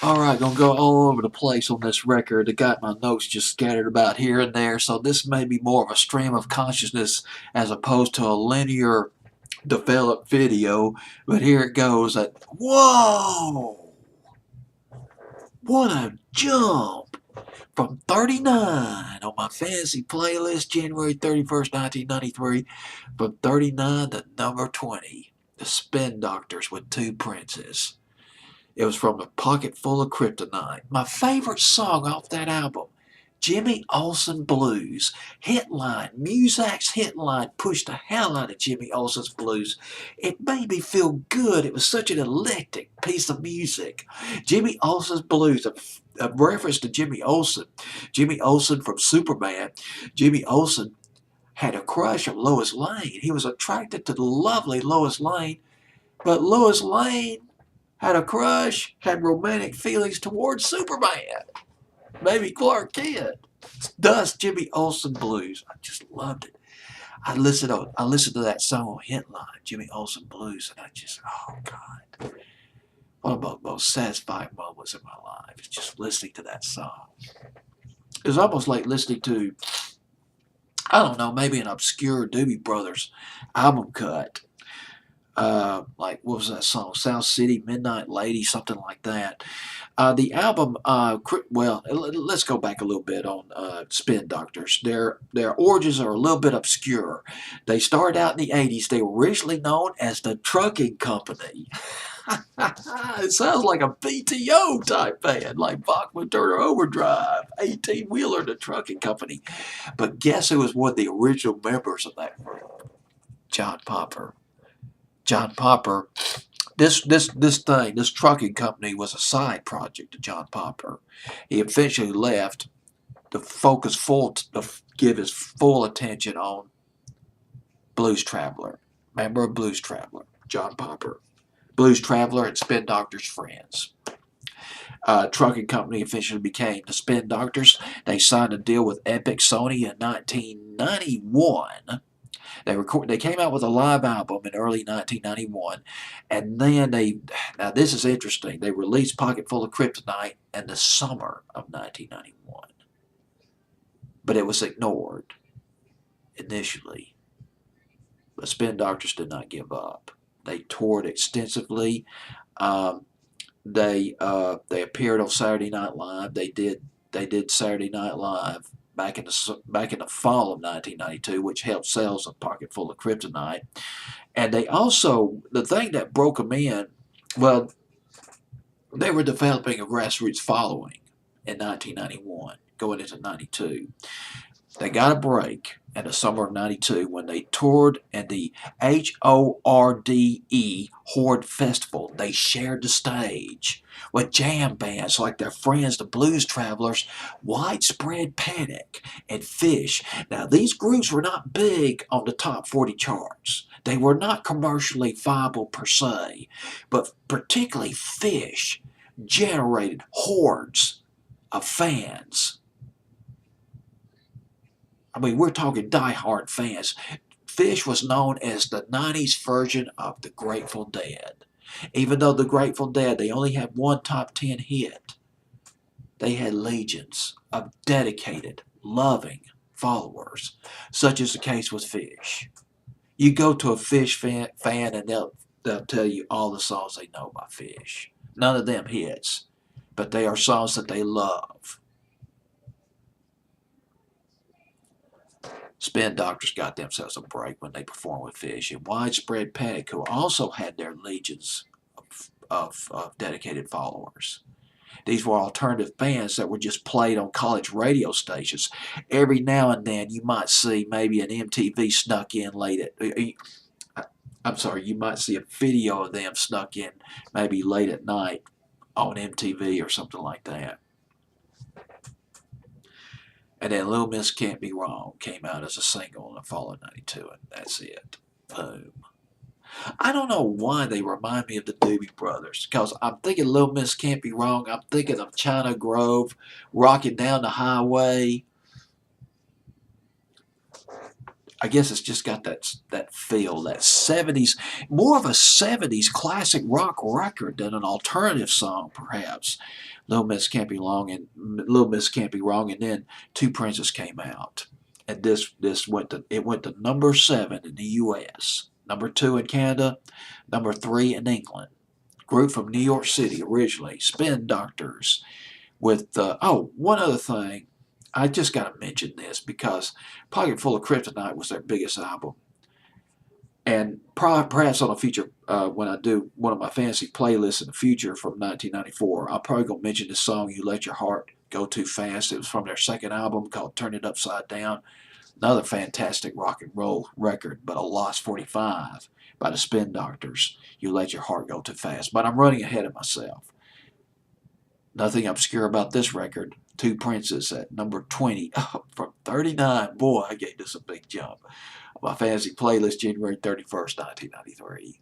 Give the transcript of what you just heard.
Alright, gonna go all over the place on this record. I got my notes just scattered about here and there, so this may be more of a stream of consciousness as opposed to a linear developed video. But here it goes. Whoa! What a jump! From 39 on my fantasy playlist, January 31st, 1993. From 39 to number 20, The Spin Doctors with Two Princes. It was from the Pocket Full of Kryptonite. My favorite song off that album, Jimmy Olsen Blues. Hitline, Muzak's Hitline pushed the hell out of Jimmy Olsen's Blues. It made me feel good. It was such an eclectic piece of music. Jimmy Olsen's Blues, a reference to Jimmy Olsen. Jimmy Olsen from Superman. Jimmy Olsen had a crush on Lois Lane. He was attracted to the lovely Lois Lane, but Lois Lane had a crush, had romantic feelings towards Superman, maybe Clark Kent. Thus, Jimmy Olsen Blues. I just loved it. I listened to that song on Hitline, Jimmy Olsen Blues, and I just, oh God, one of the most satisfying moments in my life is just listening to that song. It was almost like listening to, I don't know, maybe an obscure Doobie Brothers album cut. Like what was that song? South City, Midnight Lady, something like that. The album, well, let's go back a little bit on Spin Doctors. Their origins are a little bit obscure. They started out in the '80s. They were originally known as the Trucking Company. It sounds like a PTO type band, like Bachman Turner Overdrive, 18 Wheeler, the Trucking Company. But guess who was one of the original members of that group? John Popper. John Popper, this trucking company was a side project to John Popper. He eventually left to give his full attention on Blues Traveler. Member of Blues Traveler, John Popper. Blues Traveler and Spin Doctors friends. Trucking company eventually became the Spin Doctors. They signed a deal with Epic Sony in 1991. They came out with a live album in early 1991, and then now this is interesting. They released Pocket Full of Kryptonite in the summer of 1991, but it was ignored initially. The Spin Doctors did not give up. They toured extensively. Um, they appeared on Saturday Night Live. They did Saturday Night Live back in the fall of 1992, which helped sales of Pocket Full of Kryptonite. And they also, the thing that broke them in, well, they were developing a grassroots following in 1991, going into 92. They got a break in the summer of '92 when they toured in the Horde Festival. They shared the stage with jam bands like their friends, the Blues Travelers, Widespread Panic, and Fish. Now, these groups were not big on the top 40 charts. They were not commercially viable per se, but particularly Fish generated hordes of fans. I mean, we're talking die-hard fans. Fish was known as the '90s version of the Grateful Dead. Even though the Grateful Dead, they only had one top 10 hit, they had legions of dedicated, loving followers, such is the case with Fish. You go to a Fish fan and they'll tell you all the songs they know by Fish. None of them hits, but they are songs that they love. Spin Doctors got themselves a break when they performed with Fish, and Widespread Panic, who also had their legions of dedicated followers. These were alternative bands that were just played on college radio stations. Every now and then you might see maybe an MTV snuck in late I'm sorry, you might see a video of them snuck in maybe late at night on MTV or something like that. And then Little Miss Can't Be Wrong came out as a single in the fall of '92, and that's it. Boom. I don't know why they remind me of the Doobie Brothers, because I'm thinking Little Miss Can't Be Wrong. I'm thinking of China Grove, Rocking Down the Highway. I guess it's just got that feel, that 70s, more of a 70s classic rock record than an alternative song, perhaps. Little Miss Can't Be Wrong, and Little Miss Can't Be Wrong, and then Two Princes came out, and this went to number 7 in the U.S., number 2 in Canada, number 3 in England. Group from New York City originally, Spin Doctors. With one other thing, I just got to mention this because Pocket Full of Kryptonite was their biggest album. And perhaps on a future, when I do one of my fancy playlists in the future from 1994, I'm probably going to mention this song, You Let Your Heart Go Too Fast. It was from their second album called Turn It Upside Down. Another fantastic rock and roll record, but a lost 45 by the Spin Doctors. You Let Your Heart Go Too Fast. But I'm running ahead of myself. Nothing obscure about this record. Two Princes at number 20 from 39. Boy, I gave this a big jump. My fantasy playlist, January 31st, 1993.